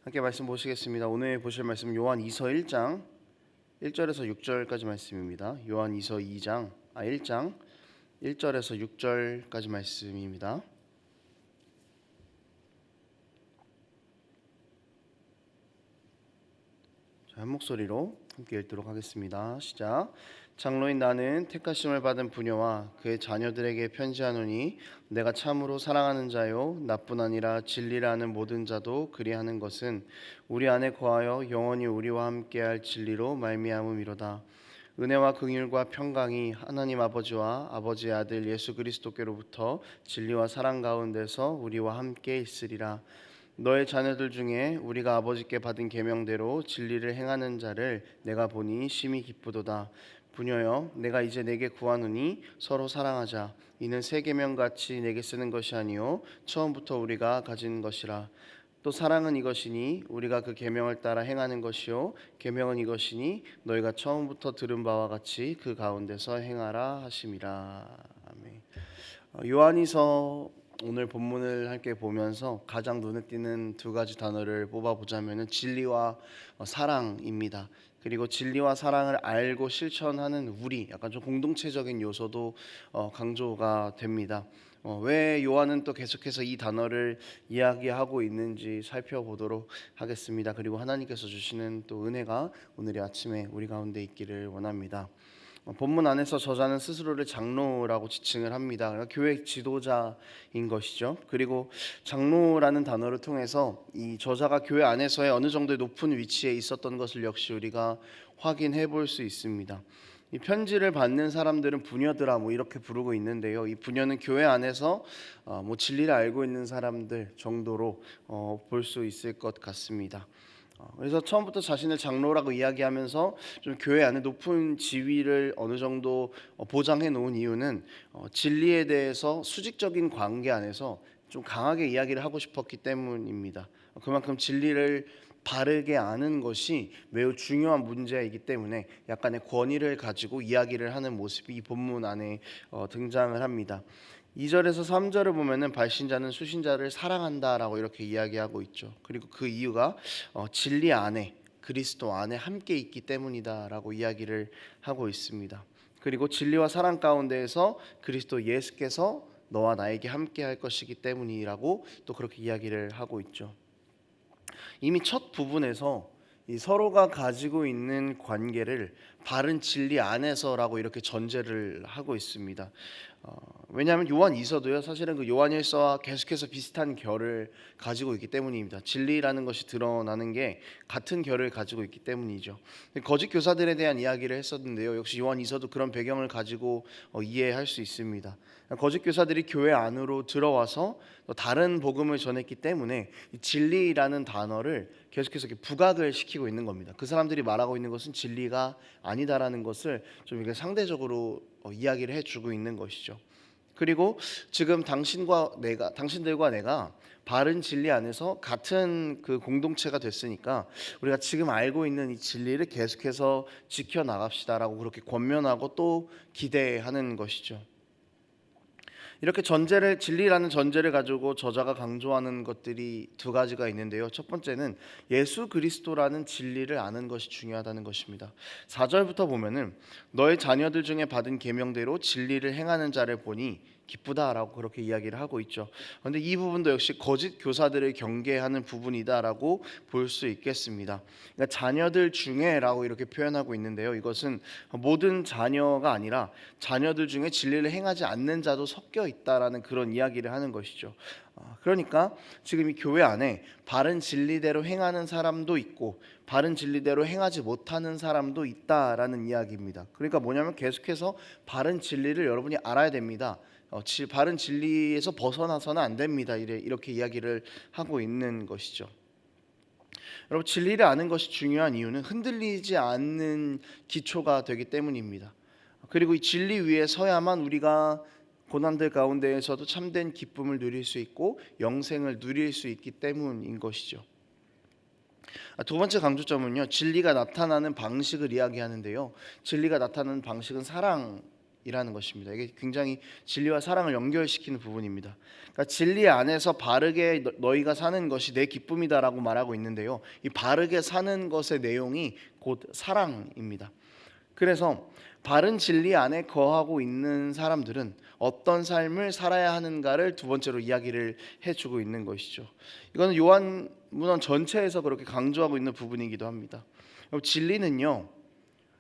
함께 말씀 보시겠습니다. 오늘 보실 말씀 요한 2서 1장 1절에서 6절까지 말씀입니다. 요한 2서 1장 1절에서 6절까지 말씀입니다. 한 목소리로 함께 읽도록 하겠습니다. 시작. 장로인 나는 택하심을 받은 부녀와 그의 자녀들에게 편지하노니 내가 참으로 사랑하는 자요 나뿐 아니라 진리라 하는 모든 자도 그리하는 것은 우리 안에 거하여 영원히 우리와 함께할 진리로 말미암음이로다. 은혜와 긍휼과 평강이 하나님 아버지와 아버지의 아들 예수 그리스도께로부터 진리와 사랑 가운데서 우리와 함께 있으리라. 너의 자녀들 중에 우리가 아버지께 받은 계명대로 진리를 행하는 자를 내가 보니 심히 기쁘도다. 부녀여, 내가 이제 내게 구하노니 서로 사랑하자. 이는 새 계명같이 내게 쓰는 것이 아니요 처음부터 우리가 가진 것이라. 또 사랑은 이것이니 우리가 그 계명을 따라 행하는 것이요 계명은 이것이니 너희가 처음부터 들은 바와 같이 그 가운데서 행하라 하심이라. 아멘. 요한이서 오늘 본문을 함께 보면서 가장 눈에 띄는 두 가지 단어를 뽑아보자면 진리와 사랑입니다. 그리고 진리와 사랑을 알고 실천하는 우리, 약간 좀 공동체적인 요소도 강조가 됩니다. 왜 요한은 또 계속해서 이 단어를 이야기하고 있는지 살펴보도록 하겠습니다. 그리고 하나님께서 주시는 또 은혜가 오늘 아침에 우리 가운데 있기를 원합니다. 본문 안에서 저자는 스스로를 장로라고 지칭을 합니다. 그러니까 교회 지도자인 것이죠. 그리고 장로라는 단어를 통해서 이 저자가 교회 안에서의 어느 정도의 높은 위치에 있었던 것을 역시 우리가 확인해 볼 수 있습니다. 이 편지를 받는 사람들은 부녀들아 이렇게 부르고 있는데요. 이 부녀는 교회 안에서 진리를 알고 있는 사람들 정도로 볼 수 있을 것 같습니다. 그래서 처음부터 자신을 장로라고 이야기하면서 좀 교회 안에 높은 지위를 어느 정도 보장해 놓은 이유는 진리에 대해서 수직적인 관계 안에서 좀 강하게 이야기를 하고 싶었기 때문입니다. 그만큼 진리를 바르게 아는 것이 매우 중요한 문제이기 때문에 약간의 권위를 가지고 이야기를 하는 모습이 이 본문 안에 등장을 합니다. 2절에서 3절을 보면은 발신자는 수신자를 사랑한다라고 이렇게 이야기하고 있죠. 그리고 그 이유가 진리 안에 그리스도 안에 함께 있기 때문이다라고 이야기를 하고 있습니다. 그리고 진리와 사랑 가운데에서 그리스도 예수께서 너와 나에게 함께 할 것이기 때문이라고 또 그렇게 이야기를 하고 있죠. 이미 첫 부분에서 이 서로가 가지고 있는 관계를 바른 진리 안에서라고 이렇게 전제를 하고 있습니다. 왜냐하면 요한 2서도요 사실은 그 요한 1서와 계속해서 비슷한 결을 가지고 있기 때문입니다. 진리라는 것이 드러나는 게 같은 결을 가지고 있기 때문이죠. 거짓 교사들에 대한 이야기를 했었는데요, 역시 요한 2서도 그런 배경을 가지고 이해할 수 있습니다. 거짓 교사들이 교회 안으로 들어와서 다른 복음을 전했기 때문에 이 진리라는 단어를 계속해서 이렇게 부각을 시키고 있는 겁니다. 그 사람들이 말하고 있는 것은 진리가 아니다라는 것을 좀 이렇게 상대적으로 이야기를 해주고 있는 것이죠. 그리고 지금 당신들과 내가 바른 진리 안에서 같은 그 공동체가 됐으니까 우리가 지금 알고 있는 이 진리를 계속해서 지켜나갑시다라고 그렇게 권면하고 또 기대하는 것이죠. 이렇게 진리라는 전제를 가지고 저자가 강조하는 것들이 두 가지가 있는데요. 첫 번째는 예수 그리스도라는 진리를 아는 것이 중요하다는 것입니다. 4절부터 보면은 너의 자녀들 중에 받은 계명대로 진리를 행하는 자를 보니 기쁘다라고 그렇게 이야기를 하고 있죠. 그런데 이 부분도 역시 거짓 교사들을 경계하는 부분이다라고 볼 수 있겠습니다. 그러니까 자녀들 중에라고 이렇게 표현하고 있는데요. 이것은 모든 자녀가 아니라 자녀들 중에 진리를 행하지 않는 자도 섞여 있다라는 그런 이야기를 하는 것이죠. 그러니까 지금 이 교회 안에 바른 진리대로 행하는 사람도 있고 바른 진리대로 행하지 못하는 사람도 있다라는 이야기입니다. 그러니까 뭐냐면 계속해서 바른 진리를 여러분이 알아야 됩니다. 바른 진리에서 벗어나서는 안 됩니다. 이렇게 이야기를 하고 있는 것이죠. 여러분, 진리를 아는 것이 중요한 이유는 흔들리지 않는 기초가 되기 때문입니다. 그리고 이 진리 위에 서야만 우리가 고난들 가운데에서도 참된 기쁨을 누릴 수 있고 영생을 누릴 수 있기 때문인 것이죠. 두 번째 강조점은요, 진리가 나타나는 방식을 이야기하는데요. 진리가 나타나는 방식은 사랑입니다. 사랑이라는 것입니다. 이게 굉장히 진리와 사랑을 연결시키는 부분입니다. 그러니까 진리 안에서 바르게 너희가 사는 것이 내 기쁨이다라고 말하고 있는데요. 이 바르게 사는 것의 내용이 곧 사랑입니다. 그래서 바른 진리 안에 거하고 있는 사람들은 어떤 삶을 살아야 하는가를 두 번째로 이야기를 해주고 있는 것이죠. 이거는 요한문헌 전체에서 그렇게 강조하고 있는 부분이기도 합니다. 진리는요,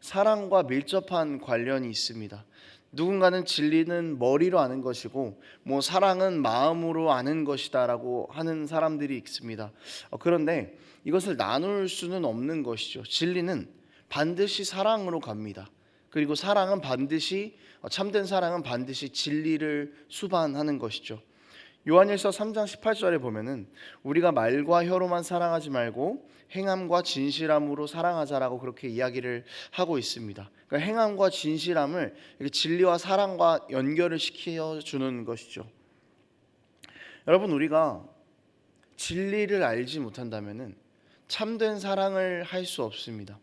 사랑과 밀접한 관련이 있습니다. 누군가는 진리는 머리로 아는 것이고 사랑은 마음으로 아는 것이다라고 하는 사람들이 있습니다. 그런데 이것을 나눌 수는 없는 것이죠. 진리는 반드시 사랑으로 갑니다. 그리고 참된 사랑은 반드시 진리를 수반하는 것이죠. 요한일서 3장 18절에 보면은 우리가 말과 혀로만 사랑하지 말고 행함과 진실함으로 사랑하자라고 그렇게 이야기를 하고 있습니다. 그러니까 행함과 진실함을 진리와 사랑과 연결을 시켜주는 것이죠. 여러분, 우리가 진리를 알지 못한다면은 참된 사랑을 할 수 없습니다.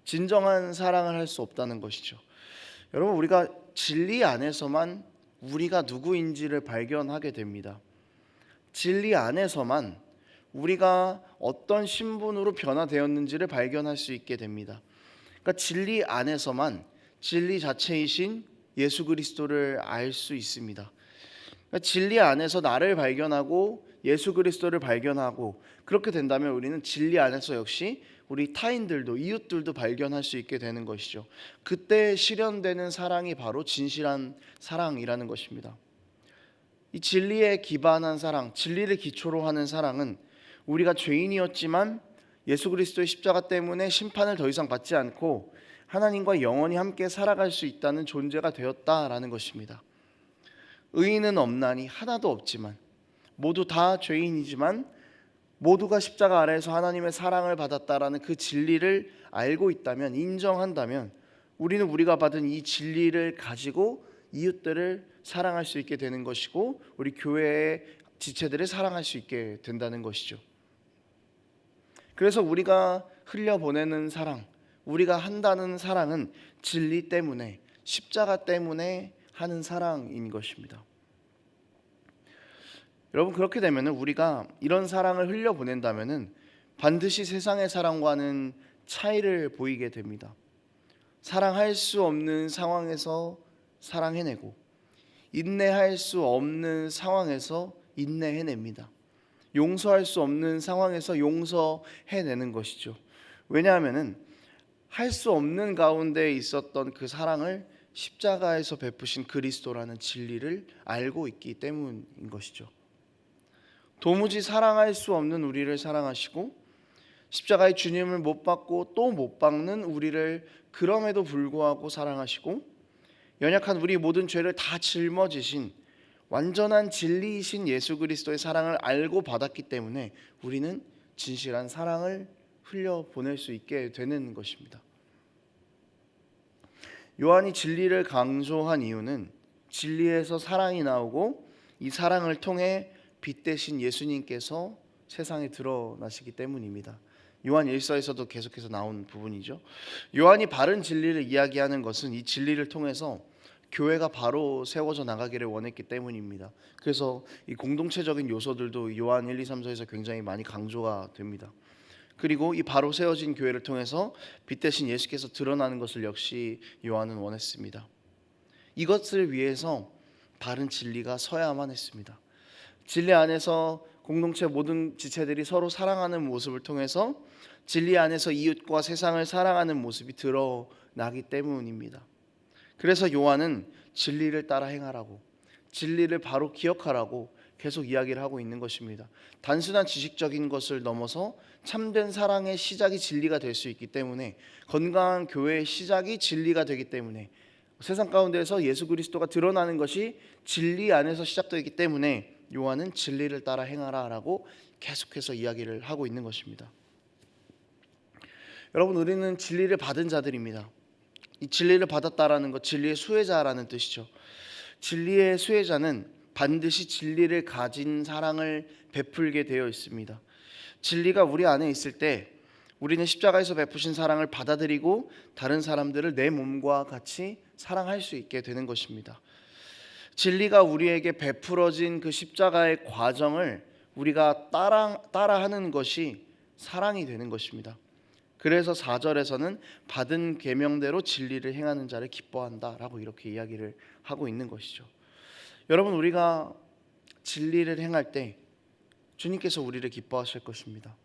진정한 사랑을 할 수 없다는 것이죠. 여러분, 우리가 진리 안에서만 우리가 누구인지를 발견하게 됩니다. 진리 안에서만 우리가 어떤 신분으로 변화되었는지를 발견할 수 있게 됩니다. 그러니까 진리 안에서만 진리 자체이신 예수 그리스도를 알 수 있습니다. 그러니까 진리 안에서 나를 발견하고 예수 그리스도를 발견하고 그렇게 된다면 우리는 진리 안에서 역시 우리 타인들도 이웃들도 발견할 수 있게 되는 것이죠. 그때 실현되는 사랑이 바로 진실한 사랑이라는 것입니다. 이 진리에 기반한 사랑, 진리를 기초로 하는 사랑은 우리가 죄인이었지만 예수 그리스도의 십자가 때문에 심판을 더 이상 받지 않고 하나님과 영원히 함께 살아갈 수 있다는 존재가 되었다라는 것입니다. 의인은 없나니 하나도 없지만 모두 다 죄인이지만 모두가 십자가 아래에서 하나님의 사랑을 받았다라는 그 진리를 알고 있다면, 인정한다면 우리는 우리가 받은 이 진리를 가지고 이웃들을 사랑할 수 있게 되는 것이고 우리 교회의 지체들을 사랑할 수 있게 된다는 것이죠. 그래서 우리가 흘려보내는 사랑, 우리가 한다는 사랑은 진리 때문에, 십자가 때문에 하는 사랑인 것입니다. 여러분, 그렇게 되면 우리가 이런 사랑을 흘려보낸다면 반드시 세상의 사랑과는 차이를 보이게 됩니다. 사랑할 수 없는 상황에서 사랑해내고 인내할 수 없는 상황에서 인내해냅니다. 용서할 수 없는 상황에서 용서해내는 것이죠. 왜냐하면 할 수 없는 가운데 있었던 그 사랑을 십자가에서 베푸신 그리스도라는 진리를 알고 있기 때문인 것이죠. 도무지 사랑할 수 없는 우리를 사랑하시고 십자가의 주님을 못 박고 또 못 박는 우리를 그럼에도 불구하고 사랑하시고 연약한 우리 모든 죄를 다 짊어지신 완전한 진리이신 예수 그리스도의 사랑을 알고 받았기 때문에 우리는 진실한 사랑을 흘려보낼 수 있게 되는 것입니다. 요한이 진리를 강조한 이유는 진리에서 사랑이 나오고 이 사랑을 통해 빛 대신 예수님께서 세상에 드러나시기 때문입니다. 요한 1서에서도 계속해서 나온 부분이죠. 요한이 바른 진리를 이야기하는 것은 이 진리를 통해서 교회가 바로 세워져 나가기를 원했기 때문입니다. 그래서 이 공동체적인 요소들도 요한 1, 2, 3서에서 굉장히 많이 강조가 됩니다. 그리고 이 바로 세워진 교회를 통해서 빛 대신 예수께서 드러나는 것을 역시 요한은 원했습니다. 이것을 위해서 바른 진리가 서야만 했습니다. 진리 안에서 공동체 모든 지체들이 서로 사랑하는 모습을 통해서 진리 안에서 이웃과 세상을 사랑하는 모습이 드러나기 때문입니다. 그래서 요한은 진리를 따라 행하라고, 진리를 바로 기억하라고 계속 이야기를 하고 있는 것입니다. 단순한 지식적인 것을 넘어서 참된 사랑의 시작이 진리가 될 수 있기 때문에, 건강한 교회의 시작이 진리가 되기 때문에, 세상 가운데서 예수 그리스도가 드러나는 것이 진리 안에서 시작되기 때문에 요한은 진리를 따라 행하라라고 계속해서 이야기를 하고 있는 것입니다. 여러분, 우리는 진리를 받은 자들입니다. 이 진리를 받았다라는 것, 진리의 수혜자라는 뜻이죠. 진리의 수혜자는 반드시 진리를 가진 사랑을 베풀게 되어 있습니다. 진리가 우리 안에 있을 때 우리는 십자가에서 베푸신 사랑을 받아들이고 다른 사람들을 내 몸과 같이 사랑할 수 있게 되는 것입니다. 진리가 우리에게 베풀어진 그 십자가의 과정을 우리가 따라하는 것이 사랑이 되는 것입니다. 그래서 4절에서는 받은 계명대로 진리를 행하는 자를 기뻐한다라고 이렇게 이야기를 하고 있는 것이죠. 여러분, 우리가 진리를 행할 때 주님께서 우리를 기뻐하실 것입니다.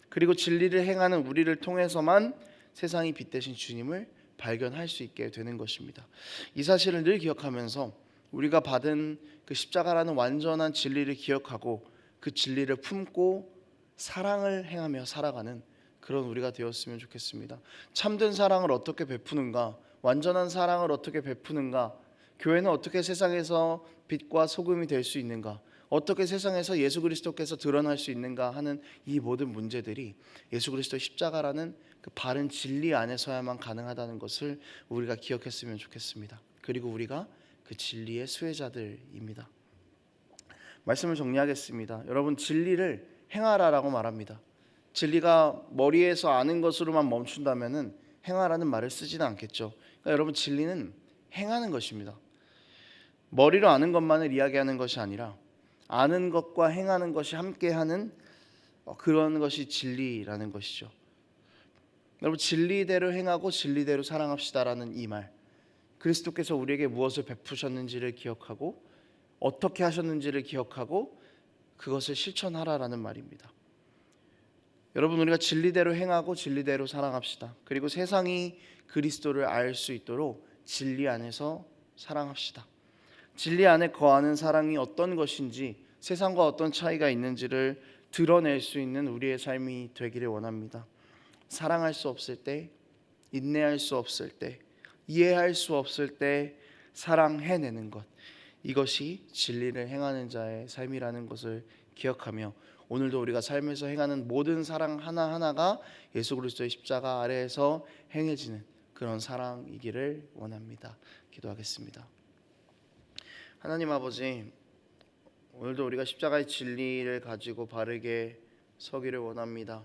그리고 진리를 행하는 우리를 통해서만 세상이 빛대신 주님을 발견할 수 있게 되는 것입니다. 이 사실을 늘 기억하면서 우리가 받은 그 십자가라는 완전한 진리를 기억하고 그 진리를 품고 사랑을 행하며 살아가는 그런 우리가 되었으면 좋겠습니다. 참된 사랑을 어떻게 베푸는가? 완전한 사랑을 어떻게 베푸는가? 교회는 어떻게 세상에서 빛과 소금이 될 수 있는가? 어떻게 세상에서 예수 그리스도께서 드러날 수 있는가 하는 이 모든 문제들이 예수 그리스도의 십자가라는 그 바른 진리 안에서야만 가능하다는 것을 우리가 기억했으면 좋겠습니다. 그리고 우리가 그 진리의 수혜자들입니다. 말씀을 정리하겠습니다. 여러분, 진리를 행하라라고 말합니다. 진리가 머리에서 아는 것으로만 멈춘다면은 행하라는 말을 쓰지는 않겠죠. 그러니까 여러분, 진리는 행하는 것입니다. 머리로 아는 것만을 이야기하는 것이 아니라 아는 것과 행하는 것이 함께하는 그런 것이 진리라는 것이죠. 여러분, 진리대로 행하고 진리대로 사랑합시다라는 이 말, 그리스도께서 우리에게 무엇을 베푸셨는지를 기억하고 어떻게 하셨는지를 기억하고 그것을 실천하라라는 말입니다. 여러분, 우리가 진리대로 행하고 진리대로 사랑합시다. 그리고 세상이 그리스도를 알 수 있도록 진리 안에서 사랑합시다. 진리 안에 거하는 사랑이 어떤 것인지, 세상과 어떤 차이가 있는지를 드러낼 수 있는 우리의 삶이 되기를 원합니다. 사랑할 수 없을 때, 인내할 수 없을 때, 이해할 수 없을 때 사랑해내는 것, 이것이 진리를 행하는 자의 삶이라는 것을 기억하며 오늘도 우리가 삶에서 행하는 모든 사랑 하나하나가 예수 그리스도의 십자가 아래에서 행해지는 그런 사랑이기를 원합니다. 기도하겠습니다. 하나님 아버지, 오늘도 우리가 십자가의 진리를 가지고 바르게 서기를 원합니다.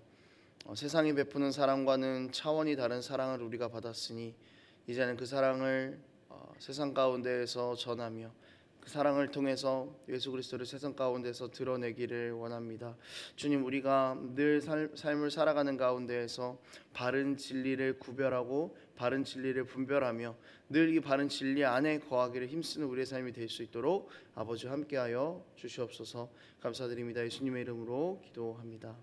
세상이 베푸는 사랑과는 차원이 다른 사랑을 우리가 받았으니 이제는 그 사랑을 세상 가운데에서 전하며 그 사랑을 통해서 예수 그리스도를 세상 가운데서 드러내기를 원합니다. 주님, 우리가 늘 삶을 살아가는 가운데에서 바른 진리를 구별하고 바른 진리를 분별하며 늘 이 바른 진리 안에 거하기를 힘쓰는 우리의 삶이 될 수 있도록 아버지 함께하여 주시옵소서. 감사드립니다. 예수님의 이름으로 기도합니다.